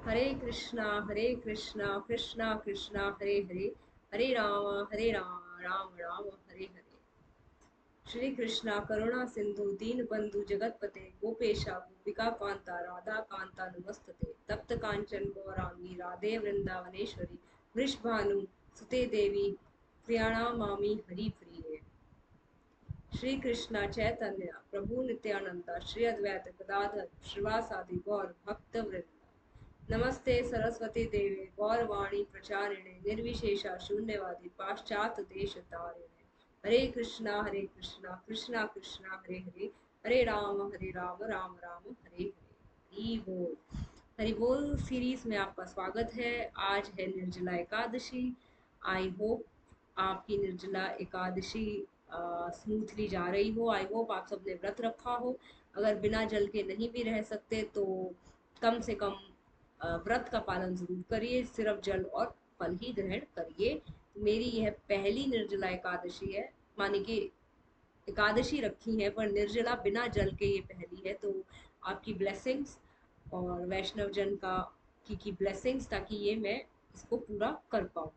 हरे कृष्णा कृष्णा कृष्णा हरे हरे, हरे राम राम राम हरे हरे। श्री कृष्णा करुणा सिंधु दीन बंधु जगतपते गोपेशा गोपिका कांता राधा कांता नमस्तते। तप्त कांचन गौरांगी राधे वृंदावनेश्वरी वृषभानु सुते देवी प्रियाणामामि हरि प्रिये। श्री कृष्णा चैतन्य प्रभु नित्यानंदा श्री अद्वैत गदाधर श्रीवासादि गौर भक्त वृंद। नमस्ते सरस्वती देवे गौरवाणी प्रचारिणे निर्विशेषा शून्यवादी पाश्चात्य देश तारिणे। हरे कृष्णा कृष्णा कृष्णा हरे हरे, हरे राम राम राम हरे हरे। हरि बोल। हरि बोल सीरीज में आपका स्वागत है। आज है निर्जला एकादशी। आई होप आपकी निर्जला एकादशी स्मूथली जा रही हो। आई होप आप सबने व्रत रखा हो। अगर बिना जल के नहीं भी रह सकते तो कम से कम व्रत का पालन जरूर करिए। सिर्फ जल और फल ही ग्रहण करिए। मेरी यह पहली निर्जला एकादशी है, मानी कि एकादशी रखी है पर निर्जला बिना जल के ये पहली है। तो आपकी ब्लेसिंग्स और वैष्णव जन का की ब्लेसिंग्स, ताकि ये मैं इसको पूरा कर पाऊँ।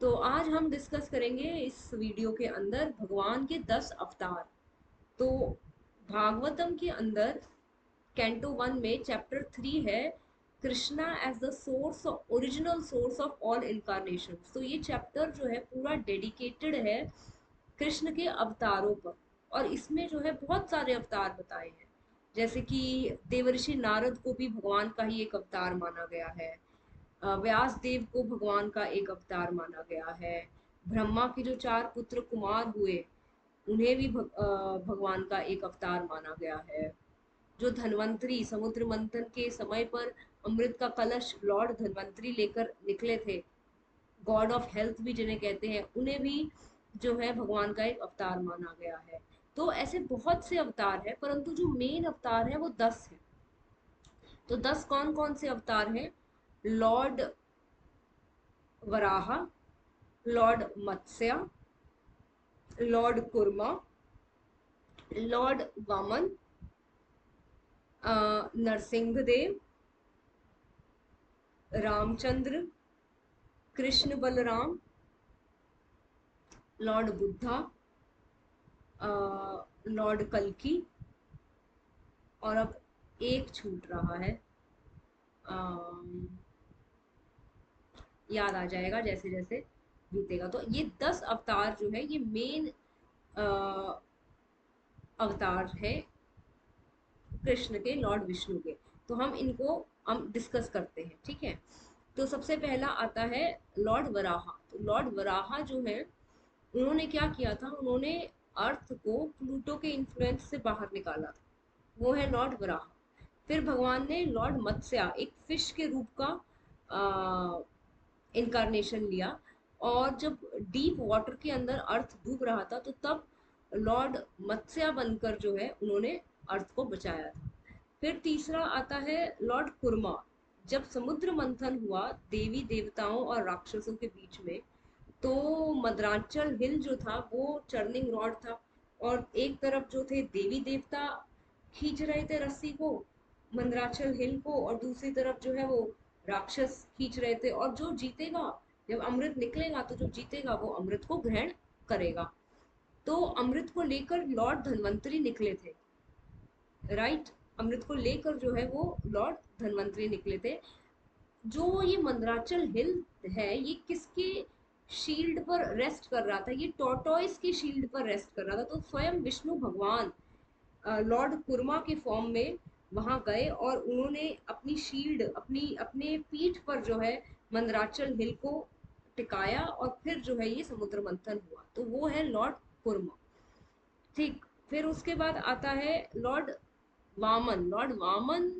तो आज हम डिस्कस करेंगे इस वीडियो के अंदर भगवान के 10 अवतार। तो भागवतम के अंदर कैंटो 1 में चैप्टर 3 है Krishna as the source, original source of all incarnation. तो ये चैप्टर जो है पूरा डेडिकेटेड है कृष्ण के अवतारों पर। और इसमें जो है बहुत सारे अवतार बताए हैं, जैसे कि देवर्षि नारद को भी भगवान का ही एक अवतार माना गया है। व्यास देव को भगवान का एक अवतार माना गया है। ब्रह्मा के जो 4 पुत्र कुमार हुए उन्हें भी भगवान का एक अवतार माना गया है। जो धन्वंतरी समुद्र मंथन के समय पर अमृत का कलश लॉर्ड धन्वंतरी लेकर निकले थे, गॉड ऑफ हेल्थ भी जिन्हें कहते हैं, उन्हें भी जो है भगवान का एक अवतार माना गया है। तो ऐसे बहुत से अवतार हैं, परंतु जो मेन अवतार है वो 10 है। तो 10 कौन कौन से अवतार हैं? लॉर्ड वराहा, लॉर्ड मत्स्य, Lord kurma, Lord Vaman, Narsingh Dev, Ramchandra, Krishna Balram, Lord Buddha, Lord कल्की, और अब एक छूट रहा है, याद आ जाएगा जैसे जैसे बीतेगा। तो ये 10 अवतार जो है ये मेन अवतार है कृष्ण के, लॉर्ड विष्णु के। तो हम डिस्कस करते हैं, ठीक है। तो सबसे पहला आता है लॉर्ड वराहा। तो लॉर्ड वराहा जो है उन्होंने क्या किया था, उन्होंने अर्थ को प्लूटो के इन्फ्लुएंस से बाहर निकाला था। वो है लॉर्ड वराहा। फिर भगवान ने लॉर्ड मत्स्या, एक फिश के रूप का इनकारनेशन लिया। और जब डीप वाटर के अंदर अर्थ डूब रहा था तो तब लॉर्ड मत्स्या बनकर जो है उन्होंने अर्थ को बचाया था। फिर तीसरा आता है लॉर्ड कुर्मा। जब समुद्र मंथन हुआ देवी देवताओं और राक्षसों के बीच में, तो मद्रांचल हिल जो था वो टर्निंग रॉड था। और एक तरफ जो थे देवी देवता खींच रहे थे रस्सी को, मंदराचल हिल को, और दूसरी तरफ जो है वो राक्षस खींच रहे थे। और जो जीतेगा, जब अमृत निकलेगा तो जो जीतेगा वो अमृत को ग्रहण करेगा। तो अमृत को लेकर लॉर्ड धन्वंतरी निकले थे, राइट। अमृत को लेकर जो है वो लॉर्ड धन्वंतरी निकले थे। जो ये मंदराचल हिल है ये किसके शील्ड पर रेस्ट कर रहा था? ये टॉर्टोइस की शील्ड पर रेस्ट कर रहा था। तो स्वयं विष्णु भगवान लॉर्ड कुर्मा के फॉर्म में वहां गए और उन्होंने अपनी शील्ड, अपने पीठ पर जो है मंदराचल हिल को टिकाया, और फिर जो है ये समुद्र मंथन हुआ। तो वो है लॉर्ड कुर्मा, ठीक। फिर उसके बाद आता है लॉर्ड वामन। लॉर्ड वामन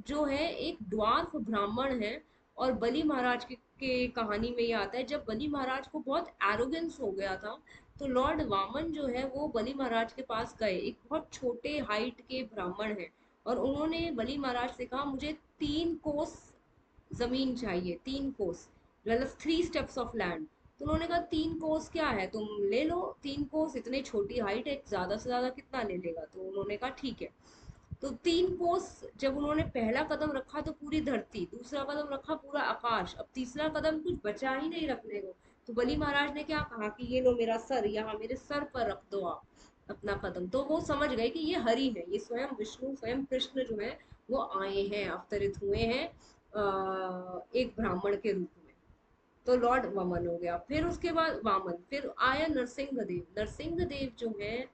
जो है एक ड्वार्फ ब्राह्मण है। और बलि महाराज के कहानी में ये आता है, जब बलि महाराज को बहुत एरोगेंस हो गया था तो लॉर्ड वामन जो है वो बलि महाराज के पास गए। एक बहुत छोटे हाइट के ब्राह्मण है, और उन्होंने बलि महाराज से कहा मुझे 3 कोस जमीन चाहिए, 3 कोस, मतलब 3 स्टेप्स ऑफ लैंड। तो उन्होंने कहा 3 कोस क्या है, तुम ले लो 3 कोस, इतने छोटी हाइट है, ज्यादा से ज्यादा कितना ले लेगा। तो उन्होंने कहा ठीक है। तो 3 कोस जब उन्होंने पहला कदम रखा तो पूरी धरती, दूसरा कदम रखा पूरा आकाश, अब तीसरा कदम कुछ बचा ही नहीं रखने को। तो बलि महाराज ने क्या कहा कि ये लो मेरा सर, यहाँ मेरे सर पर रख दो आप अपना कदम। तो वो समझ गए कि ये हरि है, ये स्वयं विष्णु, स्वयं कृष्ण जो है वो आए हैं, अवतरित हुए हैं एक ब्राह्मण के रूप में। तो लॉर्ड वामन हो गया। फिर उसके बाद वामन, फिर आया नरसिंह देव। नरसिंह देव जो है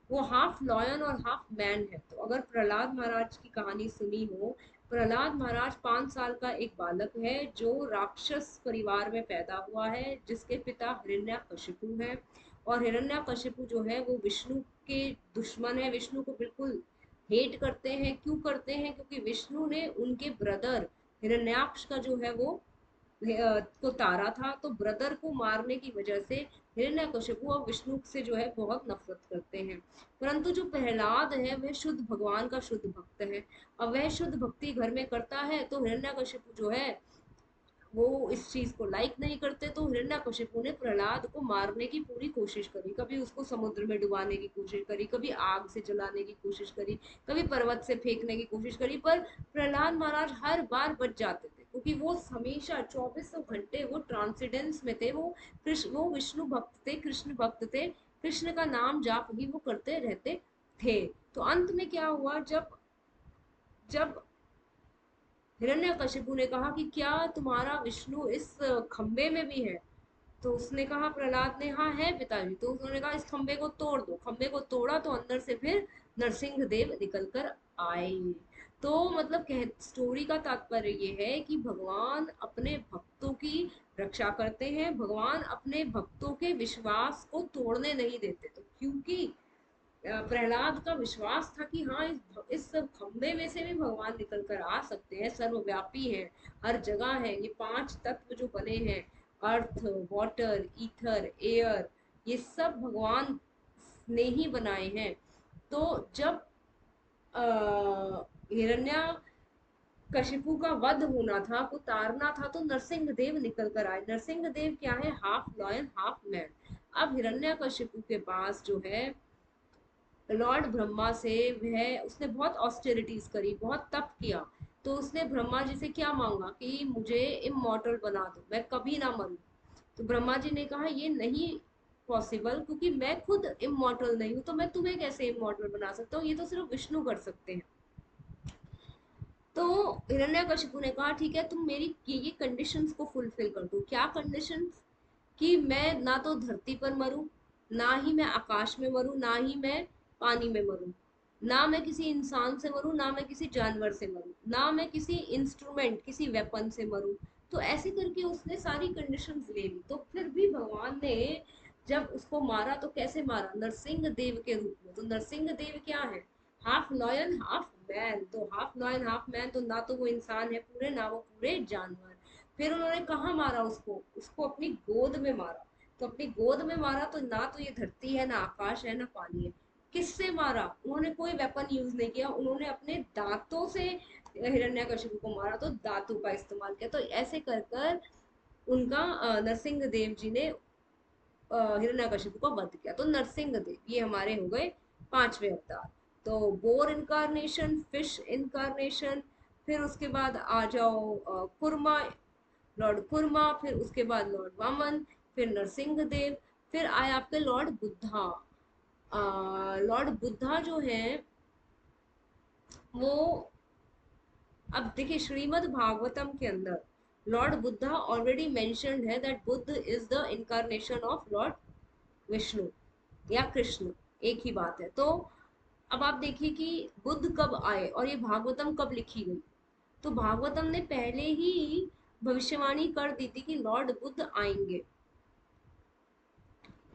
वो हाफ लॉयन और हाफ मैन है। तो अगर प्रहलाद महाराज की कहानी सुनी हो, प्रहलाद महाराज 5 साल का एक बालक है जो राक्षस परिवार में पैदा हुआ है, जिसके पिता हिरण्यकशिपु है। और हिरण्यकशिपु जो है वो विष्णु के दुश्मन है, विष्णु को बिल्कुल हेट करते हैं। क्यों करते हैं? क्योंकि विष्णु ने उनके ब्रदर हिरण्याक्ष का जो है वो को तारा था। तो ब्रदर को मारने की वजह से हिरण्यकशिपु और विष्णु से जो है बहुत नफरत करते हैं। परंतु जो प्रहलाद है वह शुद्ध भगवान का शुद्ध भक्त है। अब वह शुद्ध भक्ति घर में करता है, तो हिरण्यकशिपु जो है वो इस चीज को लाइक नहीं करते। तो हिरण्यकशिपु ने प्रहलाद को मारने की पूरी कोशिश करी, कभी उसको समुद्र में डुबाने की कोशिश करी, कभी आग से जलाने की कोशिश करी, कभी पर्वत से फेंकने की कोशिश करी, पर प्रहलाद महाराज हर बार बच जाते थे, क्योंकि वो हमेशा 2400 घंटे वो ट्रांसीडेंस में थे। वो कृष्ण, वो विष्णु भक्त थे, कृष्ण भक्त थे, कृष्ण का नाम जाप ही वो करते रहते थे। तो अंत में क्या हुआ, जब जब हिरण्यकशिपु ने कहा कि क्या तुम्हारा विष्णु इस खंबे में भी है? तो उसने कहा, प्रहलाद ने, हाँ है पिताजी। तो उन्होंने कहा इस खंबे को तोड़ दो। खंबे को तोड़ा तो अंदर से फिर नरसिंह देव निकल कर आए। तो मतलब कह स्टोरी का तात्पर्य ये है कि भगवान अपने भक्तों की रक्षा करते हैं, भगवान अपने भक्तों के विश्वास को तोड़ने नहीं देते। तो क्योंकि प्रहलाद का विश्वास था कि हाँ इस सब खंबे में से भी भगवान निकल कर आ सकते हैं, सर्वव्यापी है, हर जगह है। ये 5 तत्व जो बने हैं, अर्थ, वाटर, ईथर, एयर, ये सब भगवान ने ही बनाए हैं। तो जब हिरण्या कशिपु का वध होना था, उतारना था, तो नरसिंह देव निकल कर आए। नरसिंह देव क्या है? Half lion half man. अब हिरण्या कशिपु के पास जो है लॉर्ड ब्रह्मा से, वह उसने बहुत ऑस्टेरिटीज करी, बहुत तप किया। तो उसने ब्रह्मा जी से क्या मांगा कि मुझे इमॉर्टल बना दो, मैं कभी ना मरूं। तो ब्रह्मा जी ने कहा ये नहीं पॉसिबल, क्योंकि मैं खुद इमॉर्टल नहीं हूं, तो मैं तुम्हें कैसे इमॉर्टल बना सकता हूँ, ये तो सिर्फ विष्णु कर सकते हैं। तो हिरण्यकशिपु ने कहा ठीक है, तुम मेरी ये कंडीशंस को फुलफिल कर दो। क्या कंडीशंस? कि मैं ना तो धरती पर मरूं, ना ही मैं आकाश में मरूं, ना ही मैं पानी में मरूं, ना मैं किसी इंसान से मरूं, ना मैं किसी जानवर से मरूं, ना मैं किसी इंस्ट्रूमेंट, किसी वेपन से मरूं। तो ऐसे करके उसने सारी कंडीशंस ले ली। तो फिर भी भगवान ने जब उसको मारा तो कैसे मारा? नरसिंह देव के रूप में। तो नरसिंह देव क्या है? Half lion half man. तो हाफ लॉयन हाफ मैन, तो ना तो वो इंसान है पूरे, ना वो पूरे जानवर। फिर उन्होंने कहाँ मारा उसको? उसको अपनी गोद में मारा। तो अपनी गोद में मारा, तो ना तो ये धरती है, ना आकाश है, ना पानी है। किससे मारा? उन्होंने कोई वेपन यूज नहीं किया, उन्होंने अपने दांतों से हिरण्यकशिपु को मारा, तो दांतों का इस्तेमाल किया। तो ऐसे कर कर उनका नरसिंह देव जी ने हिरण्यकशिपु का वध किया। तो नरसिंह देव ये हमारे हो गए 5वें अवतार। तो बोर इनकारनेशन, फिश इनकारनेशन, फिर उसके बाद आ जाओ कुर्मा, लॉर्ड कुर्मा, फिर उसके बाद लॉर्ड वामन, फिर नरसिंह देव, फिर आए आपके लॉर्ड बुद्धा। लॉर्ड बुद्धा जो है वो, अब देखिए श्रीमद् भागवतम के अंदर लॉर्ड बुद्धा ऑलरेडी मेंशन्ड है that Buddha is the incarnation of Lord Vishnu या कृष्ण, एक ही बात है। तो अब आप देखिए कि बुद्ध कब आए और ये भागवतम कब लिखी गई। तो भागवतम ने पहले ही भविष्यवाणी कर दी थी कि लॉर्ड बुद्ध आएंगे।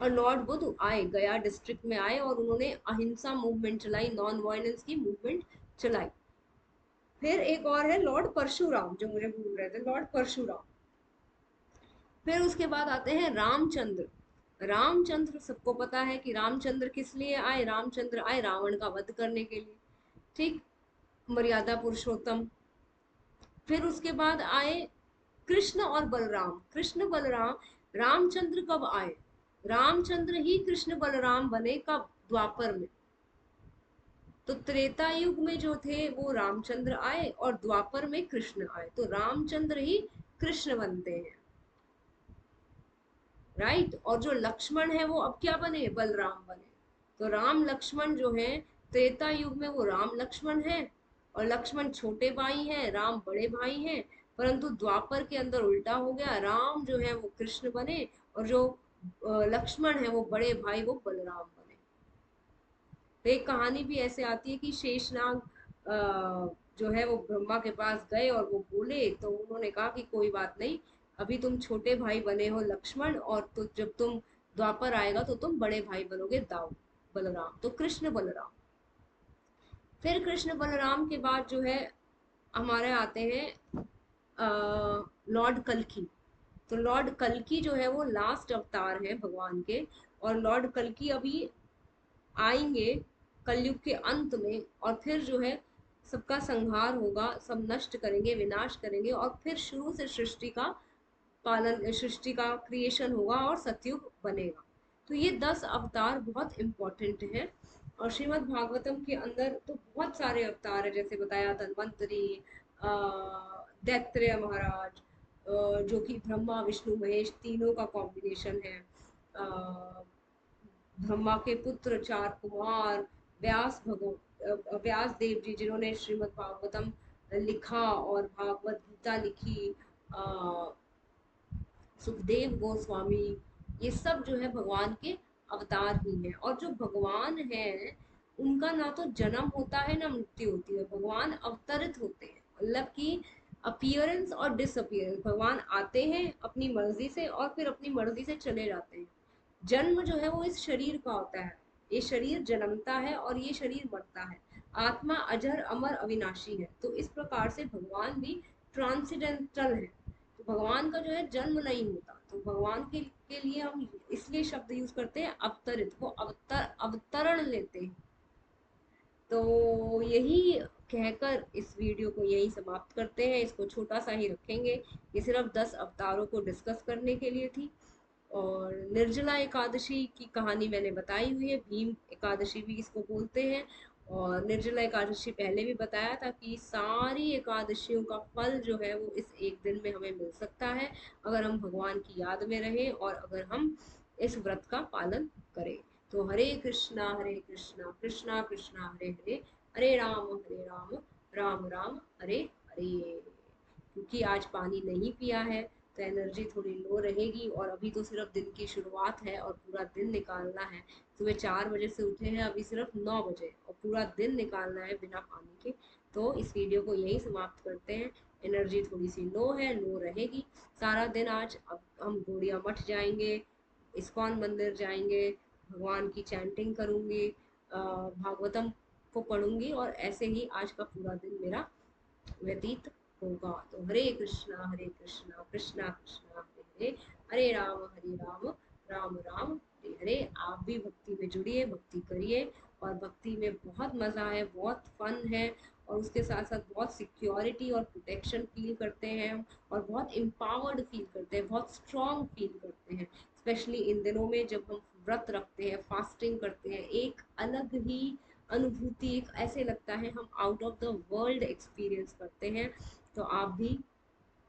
और लॉर्ड बुद्ध आए, गया डिस्ट्रिक्ट में आए, और उन्होंने अहिंसा मूवमेंट चलाई, नॉन वायलेंस की मूवमेंट चलाई। फिर एक और है लॉर्ड परशुराम, जो मुझे भूल रहे थे, लॉर्ड परशुराम। फिर उसके बाद आते हैं रामचंद्र। रामचंद्र सबको पता है कि रामचंद्र किस लिए आए? रामचंद्र आए रावण का वध करने के लिए, ठीक, मर्यादा पुरुषोत्तम। फिर उसके बाद आए कृष्ण और बलराम। कृष्ण बलराम, रामचंद्र कब आए? रामचंद्र ही कृष्ण बलराम बने कब? द्वापर में। तो त्रेता युग में जो थे वो रामचंद्र आए और द्वापर में कृष्ण आए, तो रामचंद्र ही कृष्ण बनते हैं, राइट। और जो लक्ष्मण है वो अब क्या बने, बलराम बने। तो राम लक्ष्मण जो है त्रेता युग में वो राम लक्ष्मण है, और लक्ष्मण छोटे भाई हैं, राम बड़े भाई हैं। परंतु द्वापर के अंदर उल्टा हो गया, राम जो है वो कृष्ण बने, और जो लक्ष्मण है वो बड़े भाई वो बलराम बने। तो एक कहानी भी ऐसे आती है कि शेषनाग जो है वो ब्रह्मा के पास गए और वो बोले, तो उन्होंने कहा कि कोई बात नहीं, अभी तुम छोटे भाई बने हो लक्ष्मण, और तो जब तुम द्वापर आएगा तो तुम बड़े भाई बनोगे दाऊ बलराम, तो कृष्ण बलराम। फिर कृष्ण बलराम के बाद जो है हमारे आते हैं लॉर्ड कल्कि। तो लॉर्ड कल्कि जो है वो लास्ट अवतार है भगवान के, और लॉर्ड कल्कि अभी आएंगे कलयुग के अंत में, और फिर जो है सबका संहार होगा, सब नष्ट करेंगे, विनाश करेंगे, और फिर शुरू से सृष्टि का पालन, सृष्टि का क्रिएशन होगा और सतयुग बनेगा। तो ये 10 अवतार बहुत इंपॉर्टेंट है। और श्रीमद् भागवतम के अंदर तो बहुत सारे अवतार है, जैसे बताया धन्वंतरी, दैत्रेय महाराज, जो कि ब्रह्मा विष्णु महेश तीनों का कॉम्बिनेशन है, ब्रह्मा के पुत्र 4 कुमार, व्यास भगवान, व्यास देव जी जिन्होंने श्रीमद् भागवतम लिखा और भागवत गीता लिखी, सुखदेव गोस्वामी, ये सब जो है भगवान के अवतार ही हैं। और जो भगवान है उनका ना तो जन्म होता है ना मृत्यु होती है, भगवान अवतरित होते हैं, मतलब कि अपीयरेंस और डिसअपीयरेंस, भगवान आते हैं अपनी मर्जी से और फिर अपनी मर्जी से चले जाते हैं। जन्म जो है वो इस शरीर का होता है, ये शरीर जन्मता है और ये शरीर मरता है। आत्मा अजर अमर अविनाशी है, तो इस प्रकार से भगवान भी ट्रांसेंडेंटल है। तो भगवान का जो है जन्म नहीं होता, तो भगवान के लिए हम इसलिए शब्द यूज करते हैं अवतरित, वो अवतरण लेते हैं। तो यही कहकर इस वीडियो को यही समाप्त करते हैं, इसको छोटा सा ही रखेंगे। ये सिर्फ 10 अवतारों को डिस्कस करने के लिए थी। और निर्जला एकादशी की कहानी मैंने बताई हुई है, भीम एकादशी भी इसको बोलते हैं। और निर्जला एकादशी पहले भी बताया था कि सारी एकादशियों का फल जो है वो इस एक दिन में हमें मिल सकता है, अगर हम भगवान की याद में रहें और अगर हम इस व्रत का पालन करें। तो हरे कृष्णा कृष्णा कृष्णा हरे हरे, हरे राम राम राम हरे हरे। क्योंकि आज पानी नहीं पिया है तो एनर्जी थोड़ी लो रहेगी, और अभी तो सिर्फ दिन की शुरुआत है और पूरा दिन निकालना है। सुबह 4 बजे से उठे हैं, अभी सिर्फ 9 बजे, और पूरा दिन निकालना है बिना पानी के। तो इस वीडियो को यही समाप्त करते हैं। एनर्जी थोड़ी सी लो है, लो रहेगी सारा दिन आज। अब हम गौड़िया मठ जाएंगे, इस्कॉन मंदिर जाएंगे, भगवान की चैंटिंग करूंगी, भागवतम को पढ़ूंगी, और ऐसे ही आज का पूरा दिन मेरा व्यतीत होगा। तो हरे कृष्णा कृष्णा कृष्णा हरे हरे, हरे राम राम राम हरे हरे। आप भी भक्ति में जुड़िए, भक्ति करिए, और भक्ति में बहुत मजा है, बहुत फन है, और उसके साथ साथ बहुत सिक्योरिटी और प्रोटेक्शन फील करते हैं, और बहुत एम्पावर्ड फील करते हैं, बहुत स्ट्रॉन्ग फील करते हैं। स्पेशली इन दिनों में जब हम व्रत रखते हैं, फास्टिंग करते हैं, एक अलग ही अनुभूति, एक ऐसे लगता है हम out of the world experience करते हैं। तो आप भी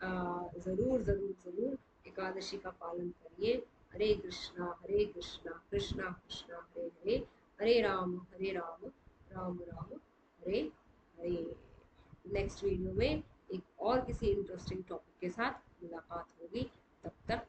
ज़रूर ज़रूर ज़रूर एकादशी का पालन करिए। हरे कृष्णा कृष्णा कृष्णा हरे हरे, हरे राम राम राम हरे हरे। नेक्स्ट वीडियो में एक और किसी इंटरेस्टिंग टॉपिक के साथ मुलाकात होगी। तब तक